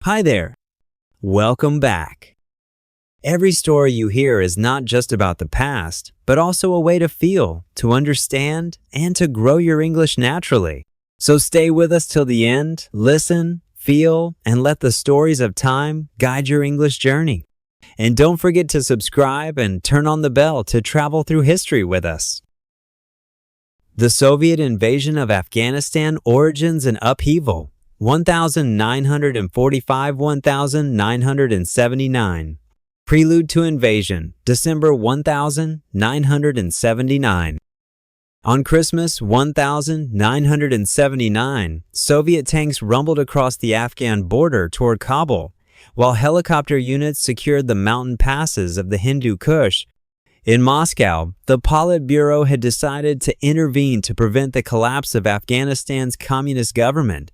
Hi there. Welcome back. Every story you hear is not just about the past, but also a way to feel, to understand, and to grow your English naturally. So stay with us till the end, listen, feel, and let the stories of time guide your English journey. And don't forget to subscribe and turn on the bell to travel through history with us. The Soviet invasion of Afghanistan, origins and upheaval. 1945–1979. Prelude to invasion, December 1979. On Christmas 1979, Soviet tanks rumbled across the Afghan border toward Kabul, while helicopter units secured the mountain passes of the Hindu Kush. In Moscow, the Politburo had decided to intervene to prevent the collapse of Afghanistan's communist government.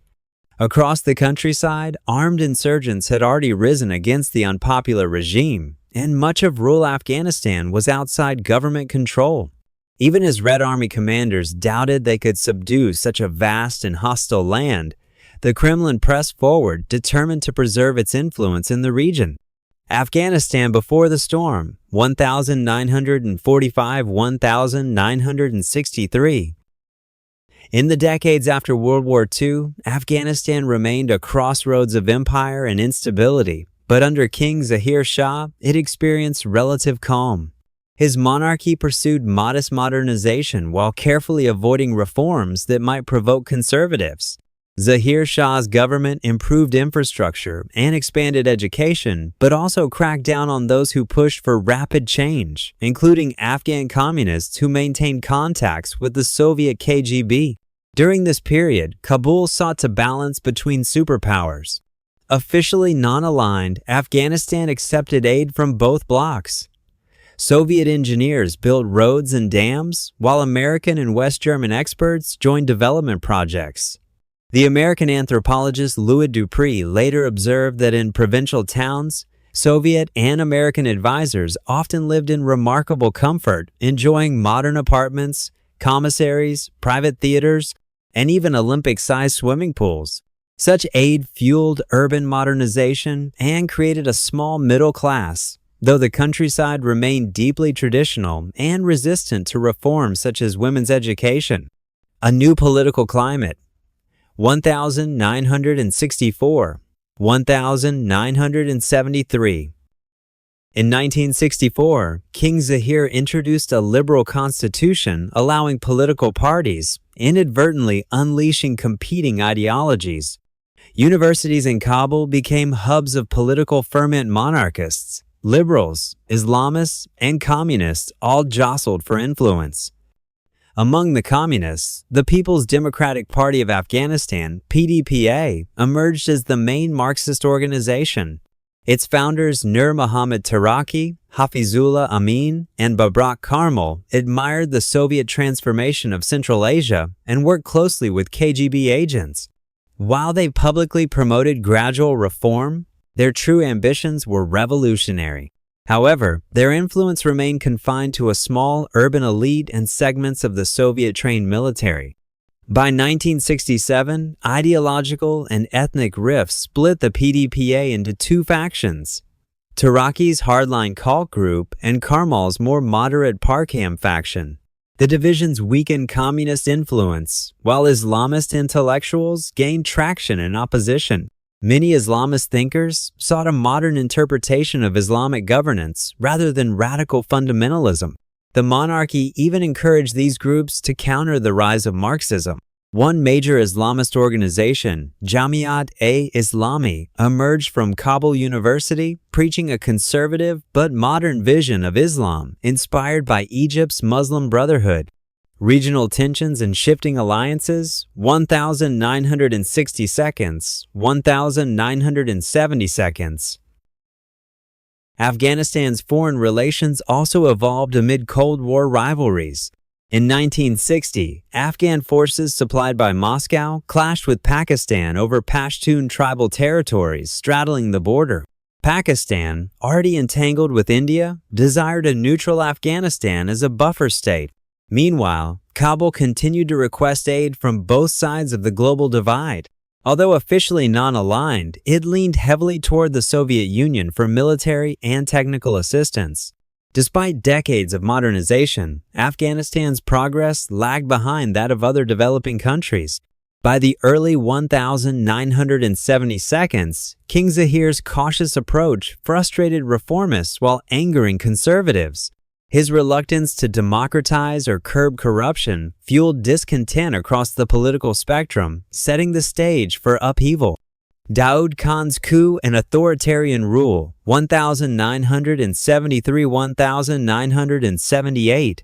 Across the countryside, armed insurgents had already risen against the unpopular regime, and much of rural Afghanistan was outside government control. Even as Red Army commanders doubted they could subdue such a vast and hostile land, the Kremlin pressed forward, determined to preserve its influence in the region. Afghanistan before the storm, 1945–1963. In the decades after World War II, Afghanistan remained a crossroads of empire and instability, but under King Zahir Shah, it experienced relative calm. His monarchy pursued modest modernization while carefully avoiding reforms that might provoke conservatives. Zahir Shah's government improved infrastructure and expanded education, but also cracked down on those who pushed for rapid change, including Afghan communists who maintained contacts with the Soviet KGB. During this period, Kabul sought to balance between superpowers. Officially non-aligned, Afghanistan accepted aid from both blocs. Soviet engineers built roads and dams, while American and West German experts joined development projects. The American anthropologist Louis Dupree later observed that in provincial towns, Soviet and American advisors often lived in remarkable comfort, enjoying modern apartments, commissaries, private theaters, and even Olympic-sized swimming pools. Such aid fueled urban modernization and created a small middle class, though the countryside remained deeply traditional and resistant to reforms such as women's education. A new political climate. 1964, 1973. In 1964, King Zahir introduced a liberal constitution allowing political parties, inadvertently unleashing competing ideologies. Universities in Kabul became hubs of political ferment. Monarchists, liberals, Islamists, and communists all jostled for influence. Among the communists, the People's Democratic Party of Afghanistan, PDPA, emerged as the main Marxist organization. Its founders Nur Muhammad Taraki, Hafizullah Amin, and Babrak Karmal admired the Soviet transformation of Central Asia and worked closely with KGB agents. While they publicly promoted gradual reform, their true ambitions were revolutionary. However, their influence remained confined to a small urban elite and segments of the Soviet-trained military. By 1967, ideological and ethnic rifts split the PDPA into two factions: Taraki's hardline cult group and Karmal's more moderate Parkam faction. The divisions weakened communist influence, while Islamist intellectuals gained traction in opposition. Many Islamist thinkers sought a modern interpretation of Islamic governance rather than radical fundamentalism. The monarchy even encouraged these groups to counter the rise of Marxism. One major Islamist organization, Jamiat-e-Islami, emerged from Kabul University, preaching a conservative but modern vision of Islam inspired by Egypt's Muslim Brotherhood. Regional tensions and shifting alliances, 1960 seconds, 1970 seconds. Afghanistan's foreign relations also evolved amid Cold War rivalries. In 1960, Afghan forces supplied by Moscow clashed with Pakistan over Pashtun tribal territories straddling the border. Pakistan, already entangled with India, desired a neutral Afghanistan as a buffer state. Meanwhile, Kabul continued to request aid from both sides of the global divide. Although officially non-aligned, it leaned heavily toward the Soviet Union for military and technical assistance. Despite decades of modernization, Afghanistan's progress lagged behind that of other developing countries. By the early 1972s, King Zahir's cautious approach frustrated reformists while angering conservatives. His reluctance to democratize or curb corruption fueled discontent across the political spectrum, setting the stage for upheaval. Daoud Khan's coup and authoritarian rule, 1973–1978.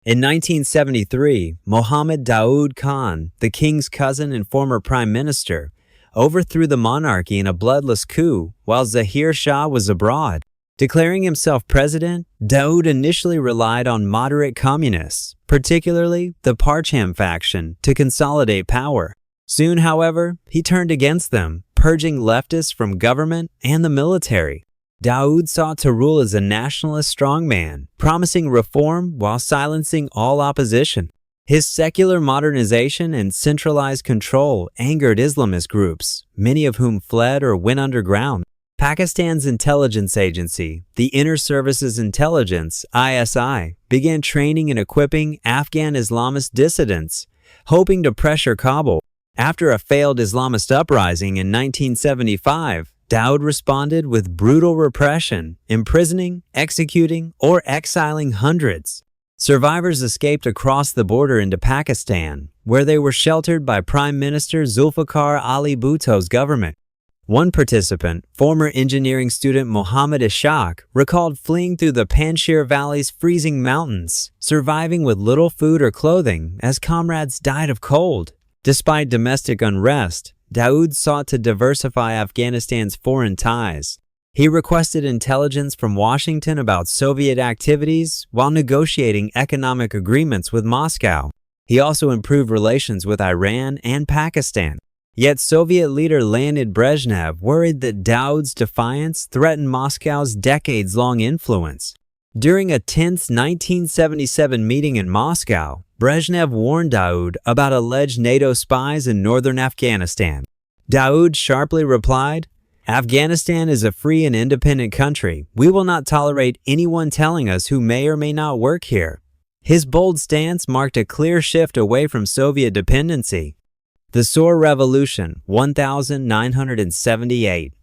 In 1973, Mohammad Daoud Khan, the king's cousin and former prime minister, overthrew the monarchy in a bloodless coup while Zahir Shah was abroad. Declaring himself president, Daoud initially relied on moderate communists, particularly the Parcham faction, to consolidate power. Soon, however, he turned against them, purging leftists from government and the military. Daoud sought to rule as a nationalist strongman, promising reform while silencing all opposition. His secular modernization and centralized control angered Islamist groups, many of whom fled or went underground. Pakistan's intelligence agency, the Inner Services Intelligence (ISI), began training and equipping Afghan Islamist dissidents, hoping to pressure Kabul. After a failed Islamist uprising in 1975, Daoud responded with brutal repression, imprisoning, executing, or exiling hundreds. Survivors escaped across the border into Pakistan, where they were sheltered by Prime Minister Zulfikar Ali Bhutto's government. One participant, former engineering student Mohammad Ishaq, recalled fleeing through the Panjshir Valley's freezing mountains, surviving with little food or clothing as comrades died of cold. Despite domestic unrest, Daoud sought to diversify Afghanistan's foreign ties. He requested intelligence from Washington about Soviet activities while negotiating economic agreements with Moscow. He also improved relations with Iran and Pakistan. Yet Soviet leader Leonid Brezhnev worried that Daoud's defiance threatened Moscow's decades-long influence. During a tense 1977 meeting in Moscow, Brezhnev warned Daoud about alleged NATO spies in northern Afghanistan. Daoud sharply replied, "Afghanistan is a free and independent country. We will not tolerate anyone telling us who may or may not work here." His bold stance marked a clear shift away from Soviet dependency. The Saur Revolution, 1978.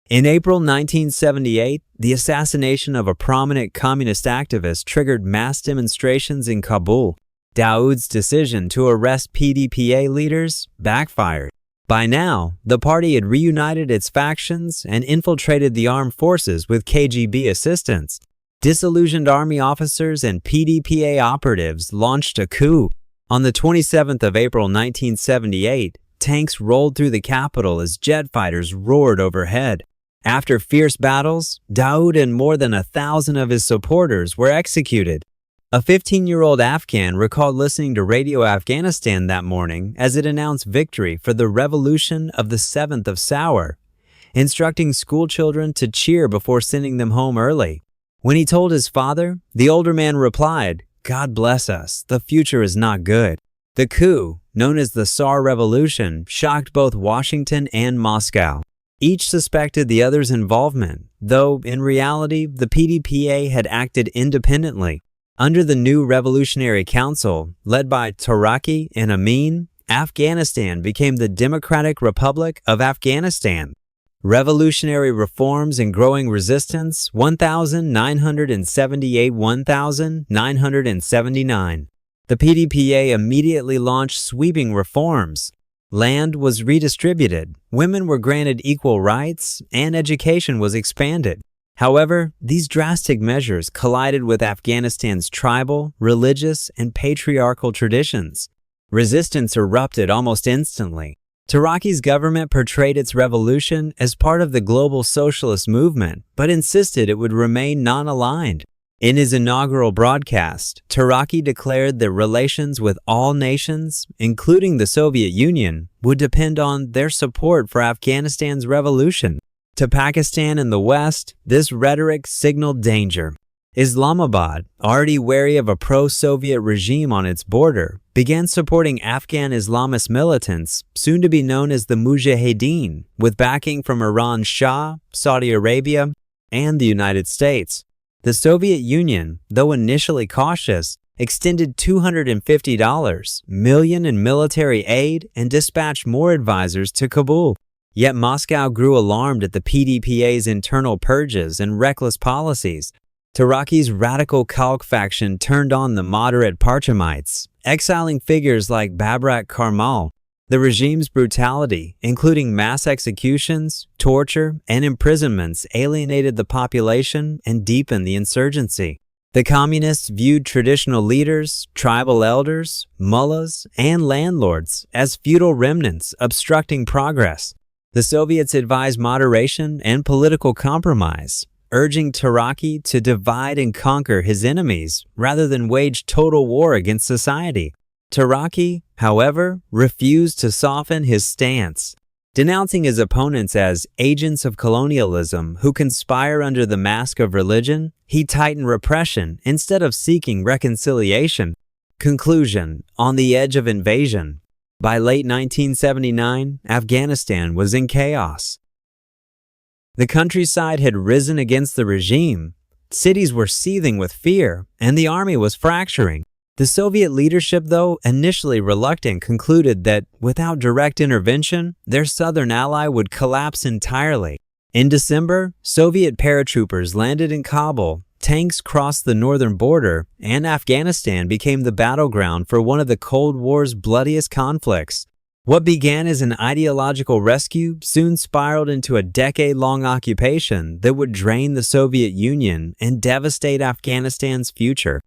In April 1978, the assassination of a prominent communist activist triggered mass demonstrations in Kabul. Daoud's decision to arrest PDPA leaders backfired. By now, the party had reunited its factions and infiltrated the armed forces with KGB assistance. Disillusioned army officers and PDPA operatives launched a coup. On the 27th of April 1978, tanks rolled through the capital as jet fighters roared overhead. After fierce battles, Daoud and more than 1,000 of his supporters were executed. A 15-year-old Afghan recalled listening to Radio Afghanistan that morning as it announced victory for the revolution of the 7th of Saur, instructing schoolchildren to cheer before sending them home early. When he told his father, the older man replied, "God bless us, the future is not good." The coup, known as the Saur Revolution, shocked both Washington and Moscow. Each suspected the other's involvement, though in reality, the PDPA had acted independently. Under the new Revolutionary Council, led by Taraki and Amin, Afghanistan became the Democratic Republic of Afghanistan. Revolutionary reforms and growing resistance, 1978–1979. The PDPA immediately launched sweeping reforms. Land was redistributed, women were granted equal rights, and education was expanded. However, these drastic measures collided with Afghanistan's tribal, religious, and patriarchal traditions. Resistance erupted almost instantly. Taraki's government portrayed its revolution as part of the global socialist movement, but insisted it would remain non-aligned. In his inaugural broadcast, Taraki declared that relations with all nations, including the Soviet Union, would depend on their support for Afghanistan's revolution. To Pakistan and the West, this rhetoric signaled danger. Islamabad, already wary of a pro-Soviet regime on its border, began supporting Afghan Islamist militants, soon to be known as the Mujahideen, with backing from Iran's Shah, Saudi Arabia, and the United States. The Soviet Union, though initially cautious, extended $250 million in military aid and dispatched more advisors to Kabul. Yet Moscow grew alarmed at the PDPA's internal purges and reckless policies. Taraki's radical Khalq faction turned on the moderate Parchamites, exiling figures like Babrak Karmal. The regime's brutality, including mass executions, torture, and imprisonments, alienated the population and deepened the insurgency. The communists viewed traditional leaders, tribal elders, mullahs, and landlords as feudal remnants obstructing progress. The Soviets advised moderation and political compromise, urging Taraki to divide and conquer his enemies rather than wage total war against society. Taraki, however, refused to soften his stance. Denouncing his opponents as agents of colonialism who conspire under the mask of religion, he tightened repression instead of seeking reconciliation. Conclusion: on the edge of invasion. By late 1979, Afghanistan was in chaos. The countryside had risen against the regime. Cities were seething with fear, and the army was fracturing. The Soviet leadership, though initially reluctant, concluded that without direct intervention, their southern ally would collapse entirely. In December, Soviet paratroopers landed in Kabul, tanks crossed the northern border, and Afghanistan became the battleground for one of the Cold War's bloodiest conflicts. What began as an ideological rescue soon spiraled into a decade-long occupation that would drain the Soviet Union and devastate Afghanistan's future.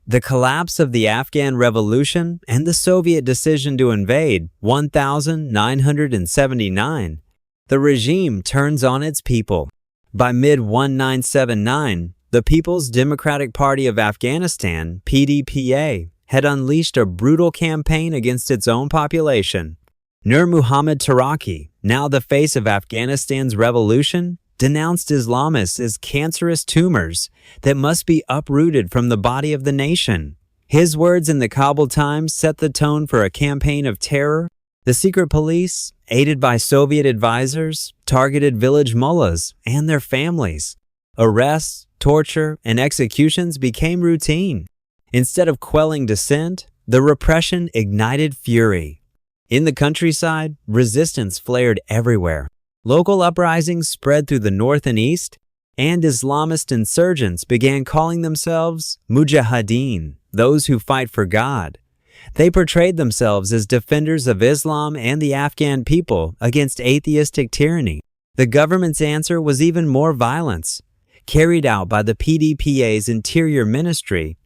The collapse of the Afghan Revolution and the Soviet decision to invade 1979. The regime turns on its people. By mid-1979, the People's Democratic Party of Afghanistan, PDPA, had unleashed a brutal campaign against its own population. Nur Muhammad Taraki, now the face of Afghanistan's revolution, denounced Islamists as cancerous tumors that must be uprooted from the body of the nation. His words in the Kabul Times set the tone for a campaign of terror. The secret police, aided by Soviet advisors, targeted village mullahs and their families. Arrests, torture, and executions became routine. Instead of quelling dissent, the repression ignited fury. In the countryside, resistance flared everywhere. Local uprisings spread through the north and east, and Islamist insurgents began calling themselves Mujahideen, those who fight for God. They portrayed themselves as defenders of Islam and the Afghan people against atheistic tyranny. The government's answer was even more violence, carried out by the PDPA's Interior Ministry,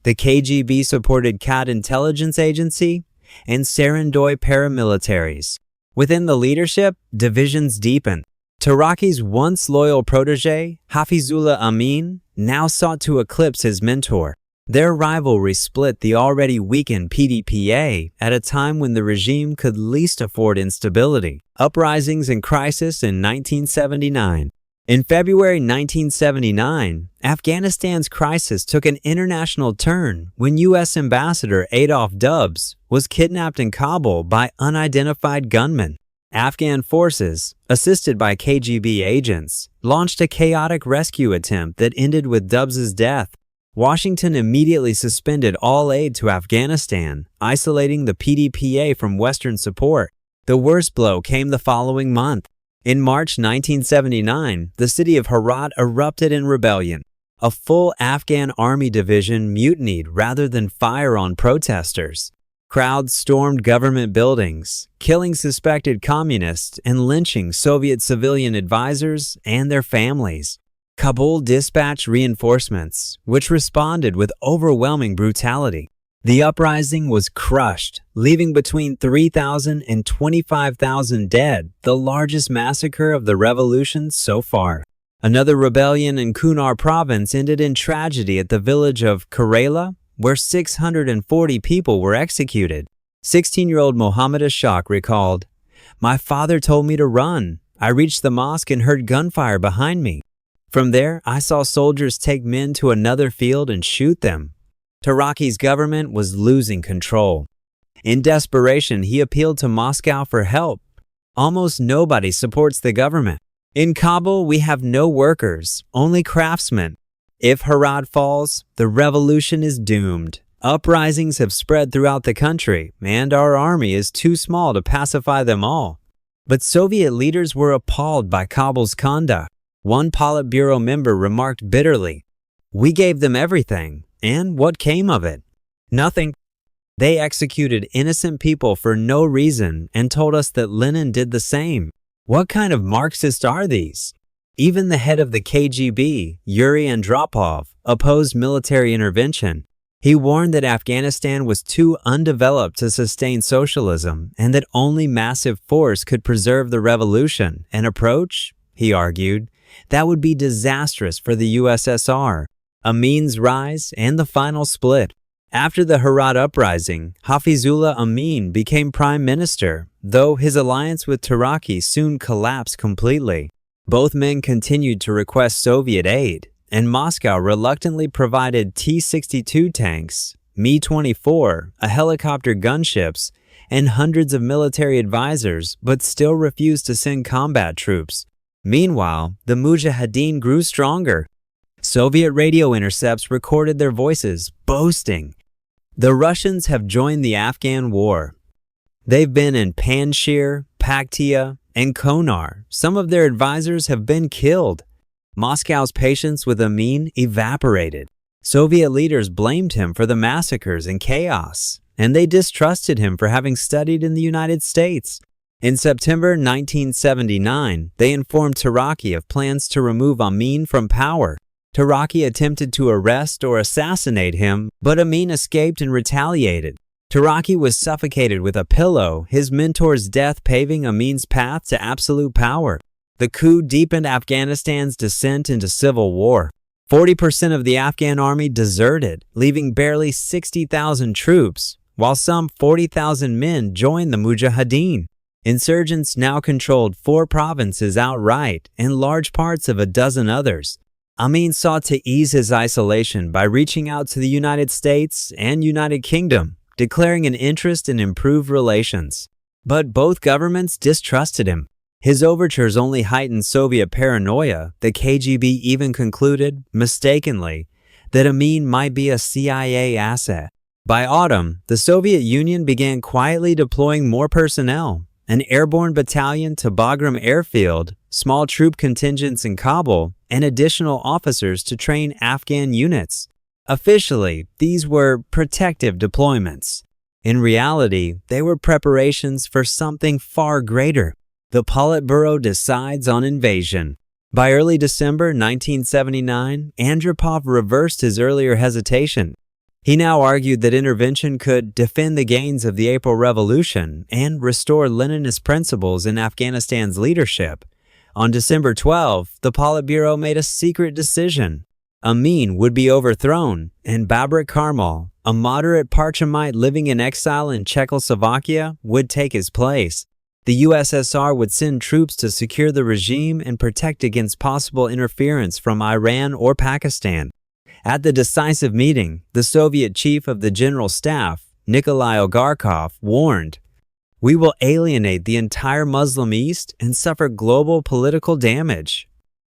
the KGB-supported KAD intelligence agency, and Serendoi paramilitaries. Within the leadership, divisions deepened. Taraki's once loyal protege, Hafizullah Amin, now sought to eclipse his mentor. Their rivalry split the already weakened PDPA at a time when the regime could least afford instability. Uprisings and crisis in 1979. In February 1979, Afghanistan's crisis took an international turn when U.S. Ambassador Adolph Dubs was kidnapped in Kabul by unidentified gunmen. Afghan forces, assisted by KGB agents, launched a chaotic rescue attempt that ended with Dubs's death. Washington immediately suspended all aid to Afghanistan, isolating the PDPA from Western support. The worst blow came the following month. In March 1979, the city of Herat erupted in rebellion. A full Afghan army division mutinied rather than fire on protesters. Crowds stormed government buildings, killing suspected communists and lynching Soviet civilian advisors and their families. Kabul dispatched reinforcements, which responded with overwhelming brutality. The uprising was crushed, leaving between 3,000 and 25,000 dead, the largest massacre of the revolution so far. Another rebellion in Kunar province ended in tragedy at the village of Karela, where 640 people were executed. 16-year-old Mohammed Ashaq recalled, "My father told me to run. I reached the mosque and heard gunfire behind me. From there, I saw soldiers take men to another field and shoot them." Taraki's government was losing control. In desperation, he appealed to Moscow for help. Almost nobody supports the government. In Kabul, we have no workers, only craftsmen. If Herat falls, the revolution is doomed. Uprisings have spread throughout the country, and our army is too small to pacify them all. But Soviet leaders were appalled by Kabul's conduct. One Politburo member remarked bitterly, "We gave them everything, and what came of it? Nothing. They executed innocent people for no reason and told us that Lenin did the same. What kind of Marxists are these?" Even the head of the KGB, Yuri Andropov, opposed military intervention. He warned that Afghanistan was too undeveloped to sustain socialism and that only massive force could preserve the revolution, an approach, he argued, that would be disastrous for the USSR. Amin's rise and the final split. After the Herat uprising, Hafizullah Amin became prime minister, though his alliance with Turkey soon collapsed completely. Both men continued to request Soviet aid, and Moscow reluctantly provided T-62 tanks, Mi-24, a helicopter gunships, and hundreds of military advisors, but still refused to send combat troops. Meanwhile, the Mujahideen grew stronger. Soviet radio intercepts recorded their voices, boasting, "The Russians have joined the Afghan war. They've been in Panjshir, Paktia, and Konar. Some of their advisors have been killed." Moscow's patience with Amin evaporated. Soviet leaders blamed him for the massacres and chaos, and they distrusted him for having studied in the United States. In September 1979, they informed Turkey of plans to remove Amin from power. Turkey attempted to arrest or assassinate him, but Amin escaped and retaliated. Turkey was suffocated with a pillow, his mentor's death paving Amin's path to absolute power. The coup deepened Afghanistan's descent into civil war. 40% of the Afghan army deserted, leaving barely 60,000 troops, while some 40,000 men joined the Mujahideen. Insurgents now controlled 4 provinces outright and large parts of a dozen others. Amin sought to ease his isolation by reaching out to the United States and United Kingdom, declaring an interest in improved relations. But both governments distrusted him. His overtures only heightened Soviet paranoia. The KGB even concluded, mistakenly, that Amin might be a CIA asset. By autumn, the Soviet Union began quietly deploying more personnel, an airborne battalion to Bagram airfield, small troop contingents in Kabul, and additional officers to train Afghan units. Officially, these were protective deployments. In reality, they were preparations for something far greater. The Politburo decides on invasion. By early December 1979, Andropov reversed his earlier hesitation. He now argued that intervention could defend the gains of the April Revolution and restore Leninist principles in Afghanistan's leadership. On December 12, the Politburo made a secret decision. Amin would be overthrown, and Babrik Karmal, a moderate Parchamite living in exile in Czechoslovakia, would take his place. The USSR would send troops to secure the regime and protect against possible interference from Iran or Pakistan. At the decisive meeting, the Soviet chief of the General Staff, Nikolai Ogarkov, warned, "We will alienate the entire Muslim East and suffer global political damage."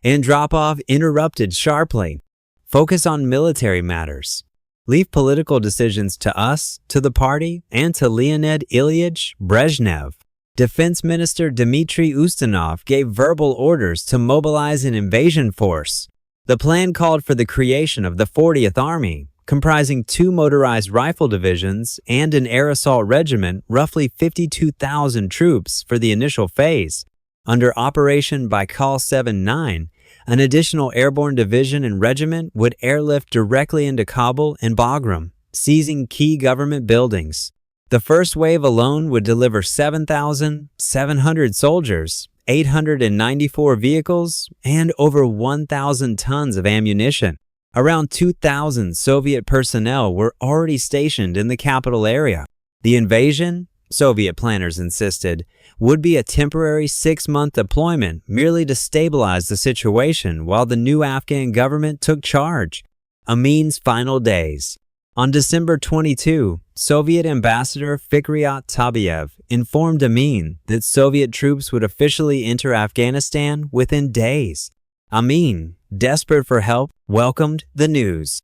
Andropov interrupted sharply, "Focus on military matters. Leave political decisions to us, to the party, and to Leonid Ilyich Brezhnev." Defense Minister Dmitry Ustinov gave verbal orders to mobilize an invasion force. The plan called for the creation of the 40th Army, comprising 2 motorized rifle divisions and an air assault regiment, roughly 52,000 troops for the initial phase. Under Operation Baikal 7-9, an additional airborne division and regiment would airlift directly into Kabul and Bagram, seizing key government buildings. The first wave alone would deliver 7,700 soldiers, 894 vehicles, and over 1,000 tons of ammunition. Around 2,000 Soviet personnel were already stationed in the capital area. The invasion, Soviet planners insisted, would be a temporary 6-month deployment merely to stabilize the situation while the new Afghan government took charge. Amin's final days. On December 22, Soviet Ambassador Fikryat Tabayev informed Amin that Soviet troops would officially enter Afghanistan within days. Amin, desperate for help, welcomed the news.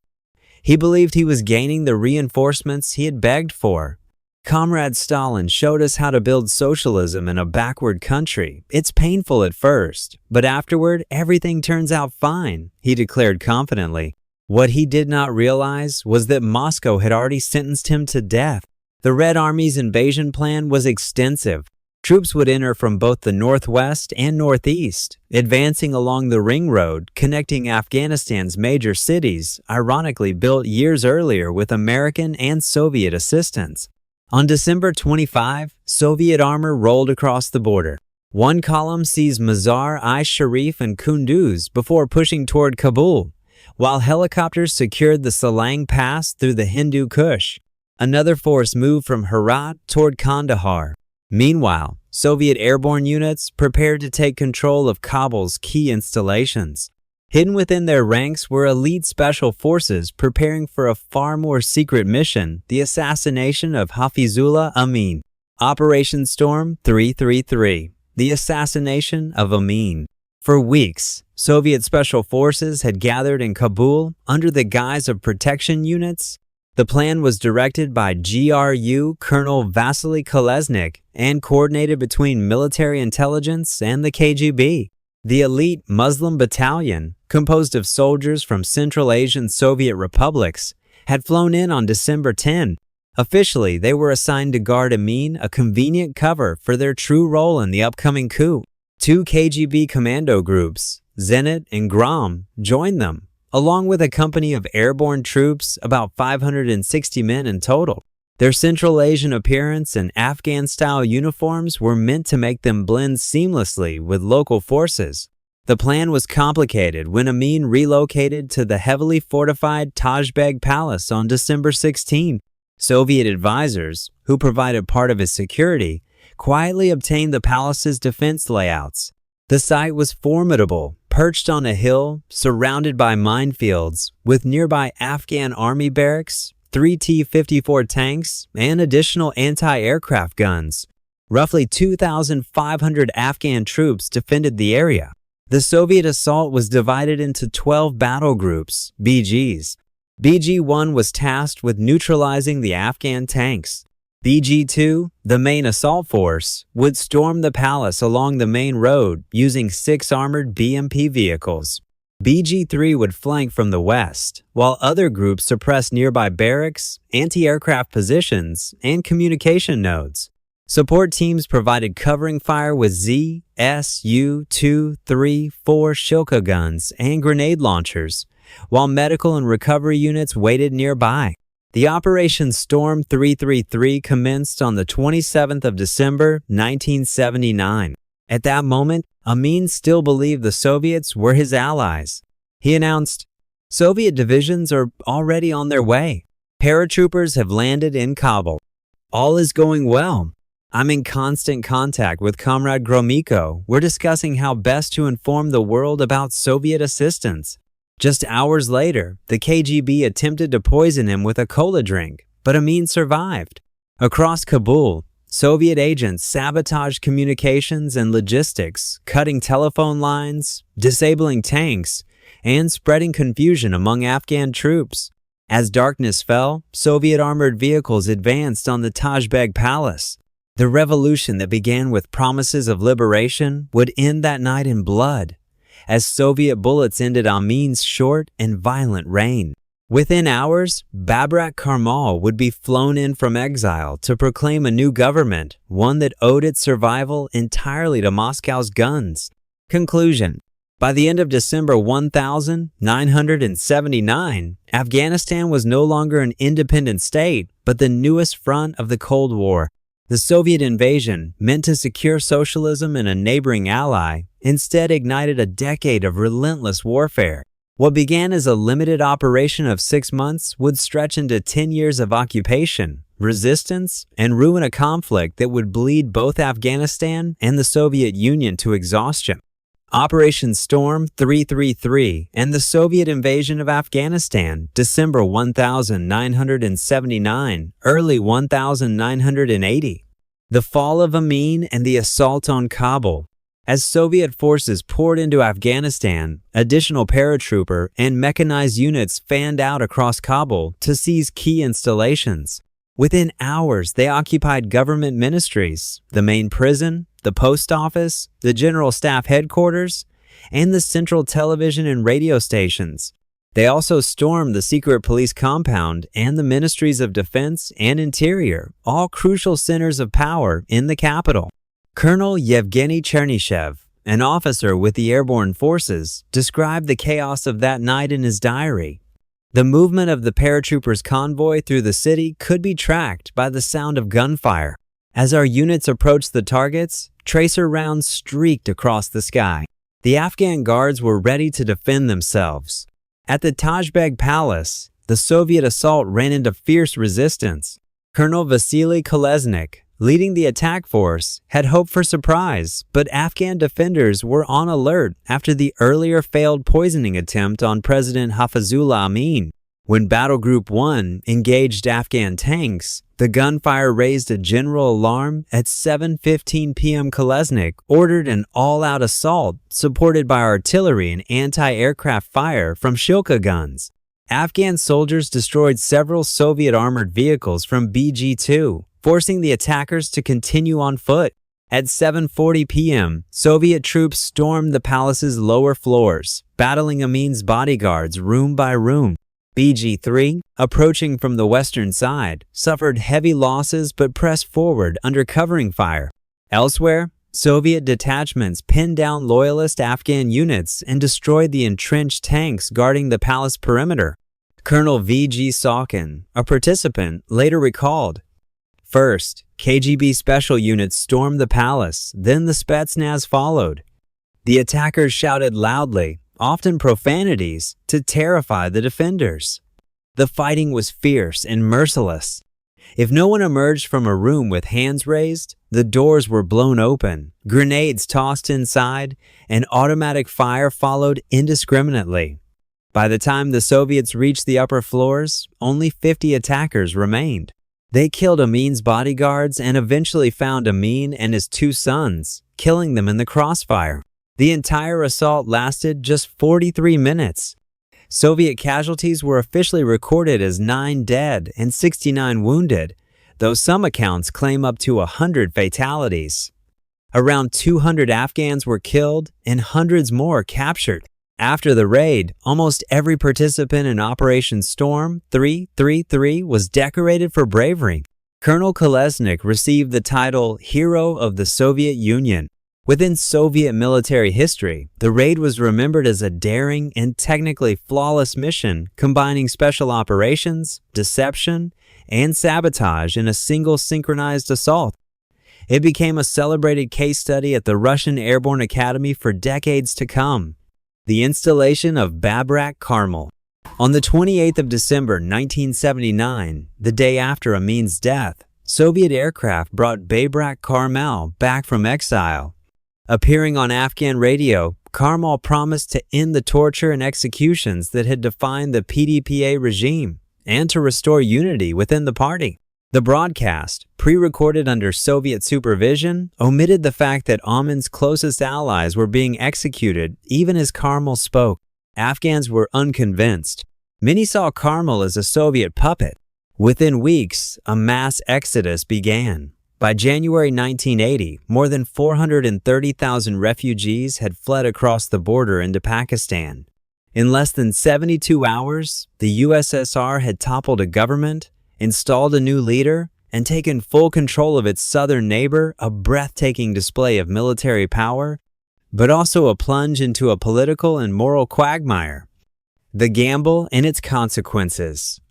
He believed he was gaining the reinforcements he had begged for. "Comrade Stalin showed us how to build socialism in a backward country. It's painful at first, but afterward everything turns out fine," he declared confidently. What he did not realize was that Moscow had already sentenced him to death. The Red Army's invasion plan was extensive. Troops would enter from both the northwest and northeast, advancing along the ring road connecting Afghanistan's major cities, ironically built years earlier with American and Soviet assistance. On December 25, Soviet armor rolled across the border. One column seized Mazar-i-Sharif and Kunduz before pushing toward Kabul, while helicopters secured the Salang Pass through the Hindu Kush. Another force moved from Herat toward Kandahar. Meanwhile, Soviet airborne units prepared to take control of Kabul's key installations. Hidden within their ranks were elite special forces preparing for a far more secret mission, the assassination of Hafizullah Amin. Operation Storm 333, the assassination of Amin. For weeks, Soviet special forces had gathered in Kabul under the guise of protection units. The plan was directed by GRU Colonel Vasily Kolesnik and coordinated between military intelligence and the KGB. The elite Muslim battalion, composed of soldiers from Central Asian Soviet republics, had flown in on December 10. Officially, they were assigned to guard Amin, a convenient cover for their true role in the upcoming coup. 2 KGB commando groups, Zenit and Gram, joined them, along with a company of airborne troops, about 560 men in total. Their Central Asian appearance and Afghan-style uniforms were meant to make them blend seamlessly with local forces. The plan was complicated when Amin relocated to the heavily fortified Tajbeg Palace on December 16. Soviet advisors, who provided part of his security, quietly obtained the palace's defense layouts. The site was formidable, perched on a hill, surrounded by minefields, with nearby Afghan army barracks, 3 T-54 tanks, and additional anti-aircraft guns. Roughly 2,500 Afghan troops defended the area. The Soviet assault was divided into 12 battle groups, BGs. BG-1 was tasked with neutralizing the Afghan tanks. BG-2, the main assault force, would storm the palace along the main road using 6 armored BMP vehicles. BG-3 would flank from the west, while other groups suppressed nearby barracks, anti-aircraft positions, and communication nodes. Support teams provided covering fire with Z, S, U, 2, 3, 4 Shilka guns and grenade launchers, while medical and recovery units waited nearby. The Operation Storm 333 commenced on the 27th of December, 1979. At that moment, Amin still believed the Soviets were his allies. He announced, "Soviet divisions are already on their way. Paratroopers have landed in Kabul. All is going well. I'm in constant contact with Comrade Gromyko. We're discussing how best to inform the world about Soviet assistance." Just hours later, the KGB attempted to poison him with a cola drink, but Amin survived. Across Kabul, Soviet agents sabotaged communications and logistics, cutting telephone lines, disabling tanks, and spreading confusion among Afghan troops. As darkness fell, Soviet armored vehicles advanced on the Tajbeg Palace. The revolution that began with promises of liberation would end that night in blood, as Soviet bullets ended Amin's short and violent reign. Within hours, Babrak Karmal would be flown in from exile to proclaim a new government, one that owed its survival entirely to Moscow's guns. Conclusion: by the end of December 1979, Afghanistan was no longer an independent state, but the newest front of the Cold War. The Soviet invasion, meant to secure socialism in a neighboring ally, instead ignited a decade of relentless warfare. What began as a limited operation of 6 months would stretch into 10 years of occupation, resistance, and ruin, a conflict that would bleed both Afghanistan and the Soviet Union to exhaustion. Operation Storm 333 and the Soviet invasion of Afghanistan, December 1979, early 1980. The fall of Amin and the assault on Kabul. As Soviet forces poured into Afghanistan, additional paratrooper and mechanized units fanned out across Kabul to seize key installations. Within hours, they occupied government ministries, the main prison, the post office, the general staff headquarters, and the central television and radio stations. They also stormed the secret police compound and the ministries of defense and interior, all crucial centers of power in the capital. Colonel Yevgeny Chernyshev, an officer with the airborne forces, described the chaos of that night in his diary. The movement of the paratroopers' convoy through the city could be tracked by the sound of gunfire. As our units approached the targets, tracer rounds streaked across the sky. The Afghan guards were ready to defend themselves. At the Tajbeg Palace, the Soviet assault ran into fierce resistance. Colonel Vasily Kolesnik, leading the attack force, had hoped for surprise, but Afghan defenders were on alert after the earlier failed poisoning attempt on President Hafizullah Amin. When Battle Group 1 engaged Afghan tanks, the gunfire raised a general alarm. At 7:15 p.m. Kolesnik ordered an all-out assault supported by artillery and anti-aircraft fire from Shilka guns. Afghan soldiers destroyed several Soviet armored vehicles from BG-2, forcing the attackers to continue on foot. At 7:40 p.m., Soviet troops stormed the palace's lower floors, battling Amin's bodyguards room by room. BG-3, approaching from the western side, suffered heavy losses but pressed forward under covering fire. Elsewhere, Soviet detachments pinned down loyalist Afghan units and destroyed the entrenched tanks guarding the palace perimeter. Colonel V.G. Salkin, a participant, later recalled, "First, KGB special units stormed the palace, then the Spetsnaz followed. The attackers shouted loudly, often profanities, to terrify the defenders. The fighting was fierce and merciless. If no one emerged from a room with hands raised, the doors were blown open, grenades tossed inside, and automatic fire followed indiscriminately. By the time the Soviets reached the upper floors, only 50 attackers remained. They killed Amin's bodyguards and eventually found Amin and his 2 sons, killing them in the crossfire. The entire assault lasted just 43 minutes. Soviet casualties were officially recorded as 9 dead and 69 wounded, though some accounts claim up to 100 fatalities. Around 200 Afghans were killed and hundreds more captured. After the raid, almost every participant in Operation Storm 333 was decorated for bravery. Colonel Kolesnik received the title Hero of the Soviet Union. Within Soviet military history, the raid was remembered as a daring and technically flawless mission combining special operations, deception, and sabotage in a single synchronized assault. It became a celebrated case study at the Russian Airborne Academy for decades to come. The installation of Babrak Karmal. On the 28th of December 1979, the day after Amin's death, Soviet aircraft brought Babrak Karmal back from exile. Appearing on Afghan radio, Karmal promised to end the torture and executions that had defined the PDPA regime and to restore unity within the party. The broadcast, pre-recorded under Soviet supervision, omitted the fact that Amin's closest allies were being executed even as Karmal spoke. Afghans were unconvinced. Many saw Karmal as a Soviet puppet. Within weeks, a mass exodus began. By January 1980, more than 430,000 refugees had fled across the border into Pakistan. In less than 72 hours, the USSR had toppled a government, installed a new leader, and taken full control of its southern neighbor, a breathtaking display of military power, but also a plunge into a political and moral quagmire. The gamble and its consequences.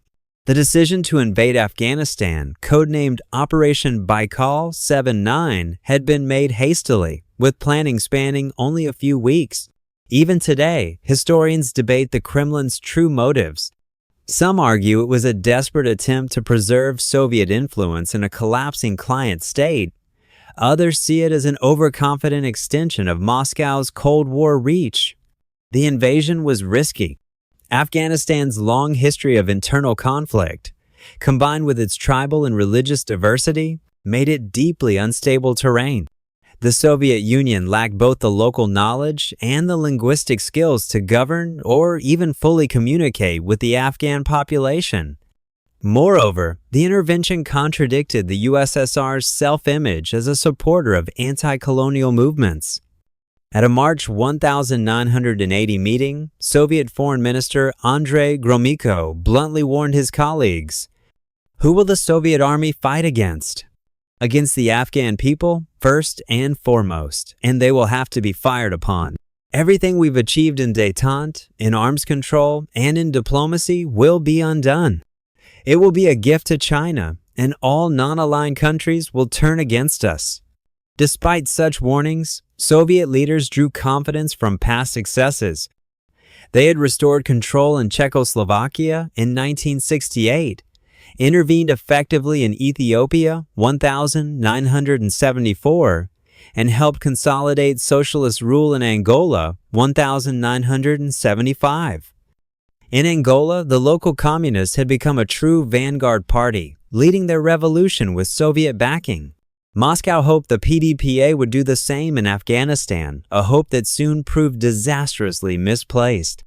The decision to invade Afghanistan, codenamed Operation Baikal 7-9, had been made hastily, with planning spanning only a few weeks. Even today, historians debate the Kremlin's true motives. Some argue it was a desperate attempt to preserve Soviet influence in a collapsing client state. Others see it as an overconfident extension of Moscow's Cold War reach. The invasion was risky. Afghanistan's long history of internal conflict, combined with its tribal and religious diversity, made it deeply unstable terrain. The Soviet Union lacked both the local knowledge and the linguistic skills to govern or even fully communicate with the Afghan population. Moreover, the intervention contradicted the USSR's self-image as a supporter of anti-colonial movements. At a March 1980 meeting, Soviet Foreign Minister Andrei Gromyko bluntly warned his colleagues, "Who will the Soviet army fight against? Against the Afghan people, first and foremost, and they will have to be fired upon. Everything we've achieved in détente, in arms control, and in diplomacy will be undone. It will be a gift to China, and all non-aligned countries will turn against us." Despite such warnings, Soviet leaders drew confidence from past successes. They had restored control in Czechoslovakia in 1968, intervened effectively in Ethiopia 1974, and helped consolidate socialist rule in Angola 1975. In Angola, the local communists had become a true vanguard party, leading their revolution with Soviet backing. Moscow hoped the PDPA would do the same in Afghanistan, a hope that soon proved disastrously misplaced.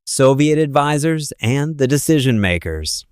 Soviet advisors and the decision makers.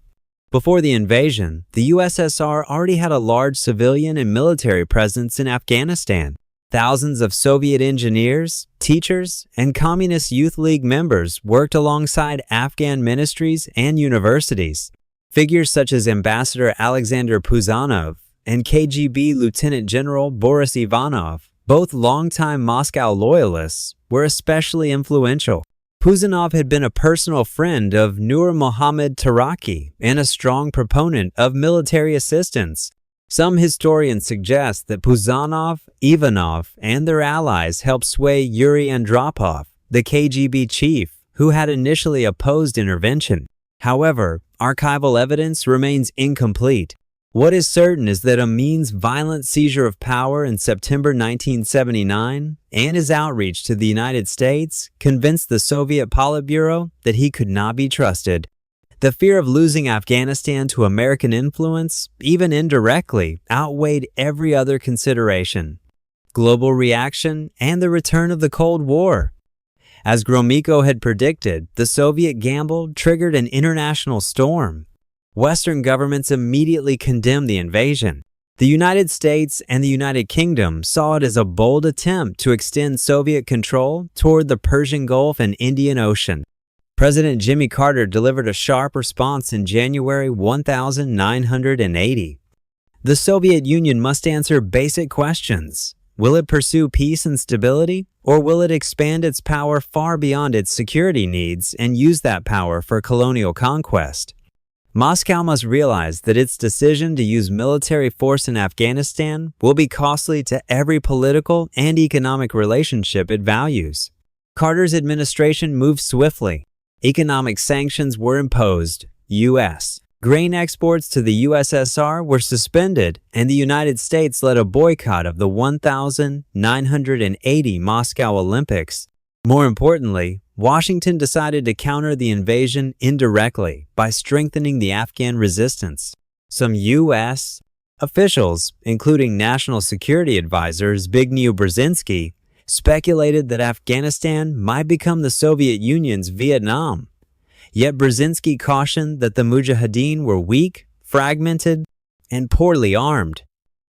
Before the invasion, the USSR already had a large civilian and military presence in Afghanistan. Thousands of Soviet engineers, teachers, and Communist Youth League members worked alongside Afghan ministries and universities. Figures such as Ambassador Alexander Puzanov and KGB Lieutenant General Boris Ivanov, both longtime Moscow loyalists, were especially influential. Puzanov had been a personal friend of Nur Mohammad Taraki and a strong proponent of military assistance. Some historians suggest that Puzanov, Ivanov, and their allies helped sway Yuri Andropov, the KGB chief, who had initially opposed intervention. However, archival evidence remains incomplete. What is certain is that Amin's violent seizure of power in September 1979 and his outreach to the United States convinced the Soviet Politburo that he could not be trusted. The fear of losing Afghanistan to American influence, even indirectly, outweighed every other consideration: global reaction and the return of the Cold War. As Gromyko had predicted, the Soviet gamble triggered an international storm. Western governments immediately condemned the invasion. The United States and the United Kingdom saw it as a bold attempt to extend Soviet control toward the Persian Gulf and Indian Ocean. President Jimmy Carter delivered a sharp response in January 1980. The Soviet Union must answer basic questions. Will it pursue peace and stability, or will it expand its power far beyond its security needs and use that power for colonial conquest? Moscow must realize that its decision to use military force in Afghanistan will be costly to every political and economic relationship it values. Carter's administration moved swiftly. Economic sanctions were imposed. U.S. grain exports to the USSR were suspended, and the United States led a boycott of the 1980 Moscow Olympics. More importantly, Washington decided to counter the invasion indirectly by strengthening the Afghan resistance. Some U.S. officials, including National Security Advisor Zbigniew Brzezinski, speculated that Afghanistan might become the Soviet Union's Vietnam. Yet Brzezinski cautioned that the Mujahideen were weak, fragmented, and poorly armed.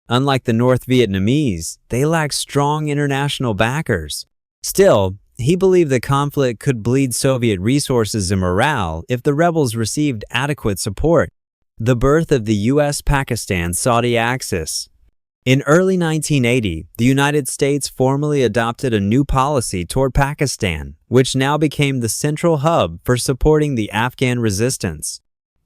Unlike the North Vietnamese, they lacked strong international backers. Still, he believed the conflict could bleed Soviet resources and morale if the rebels received adequate support. The birth of the U.S.-Pakistan-Saudi axis. In early 1980, the United States formally adopted a new policy toward Pakistan, which now became the central hub for supporting the Afghan resistance.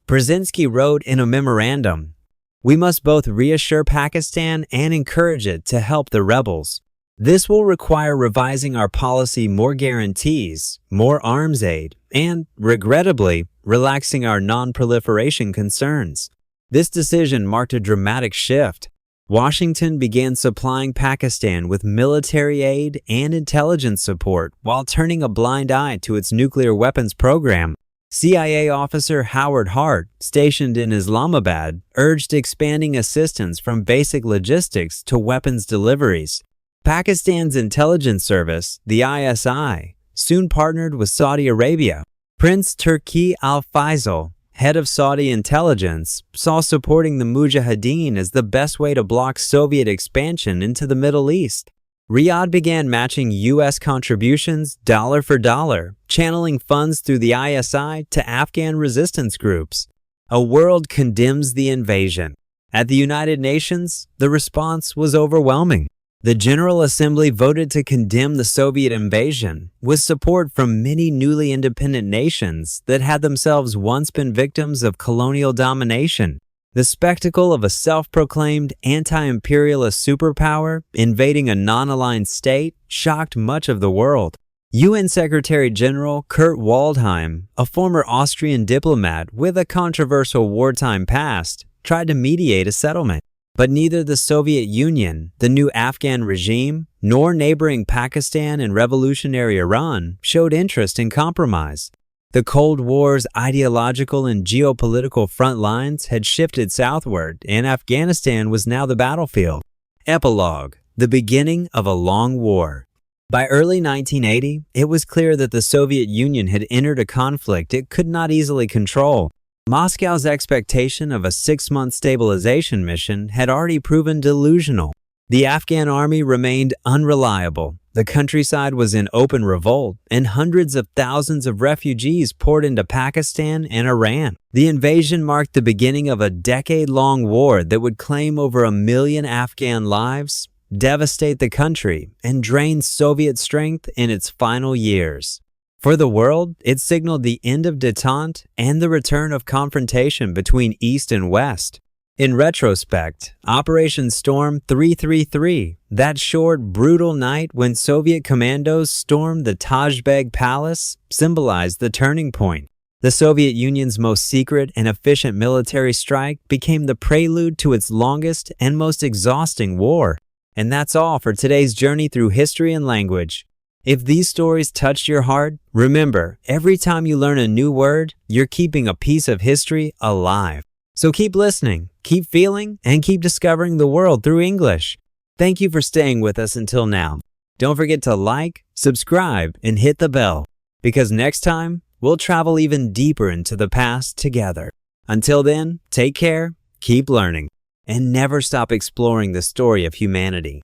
Brzezinski wrote in a memorandum, "We must both reassure Pakistan and encourage it to help the rebels. This will require revising our policy, more guarantees, more arms aid, and, regrettably, relaxing our non-proliferation concerns." This decision marked a dramatic shift. Washington began supplying Pakistan with military aid and intelligence support while turning a blind eye to its nuclear weapons program. CIA officer Howard Hart, stationed in Islamabad, urged expanding assistance from basic logistics to weapons deliveries. Pakistan's intelligence service, the ISI, soon partnered with Saudi Arabia. Prince Turki al-Faisal, head of Saudi intelligence, saw supporting the Mujahideen as the best way to block Soviet expansion into the Middle East. Riyadh began matching U.S. contributions dollar for dollar, channeling funds through the ISI to Afghan resistance groups. A world condemns the invasion. At the United Nations, the response was overwhelming. The General Assembly voted to condemn the Soviet invasion, with support from many newly independent nations that had themselves once been victims of colonial domination. The spectacle of a self-proclaimed anti-imperialist superpower invading a non-aligned state shocked much of the world. UN Secretary General Kurt Waldheim, a former Austrian diplomat with a controversial wartime past, tried to mediate a settlement. But neither the Soviet Union, the new Afghan regime, nor neighboring Pakistan and revolutionary Iran showed interest in compromise. The Cold War's ideological and geopolitical front lines had shifted southward, and Afghanistan was now the battlefield. Epilogue: the beginning of a long war. By early 1980, it was clear that the Soviet Union had entered a conflict it could not easily control. Moscow's expectation of a 6-month stabilization mission had already proven delusional. The Afghan army remained unreliable. The countryside was in open revolt, and hundreds of thousands of refugees poured into Pakistan and Iran. The invasion marked the beginning of a decade-long war that would claim over 1 million Afghan lives, devastate the country, and drain Soviet strength in its final years. For the world, it signaled the end of détente and the return of confrontation between East and West. In retrospect, Operation Storm 333, that short, brutal night when Soviet commandos stormed the Taj Beg Palace, symbolized the turning point. The Soviet Union's most secret and efficient military strike became the prelude to its longest and most exhausting war. And that's all for today's journey through history and language. If these stories touched your heart, remember, every time you learn a new word, you're keeping a piece of history alive. So keep listening, keep feeling, and keep discovering the world through English. Thank you for staying with us until now. Don't forget to like, subscribe, and hit the bell, because next time, we'll travel even deeper into the past together. Until then, take care, keep learning, and never stop exploring the story of humanity.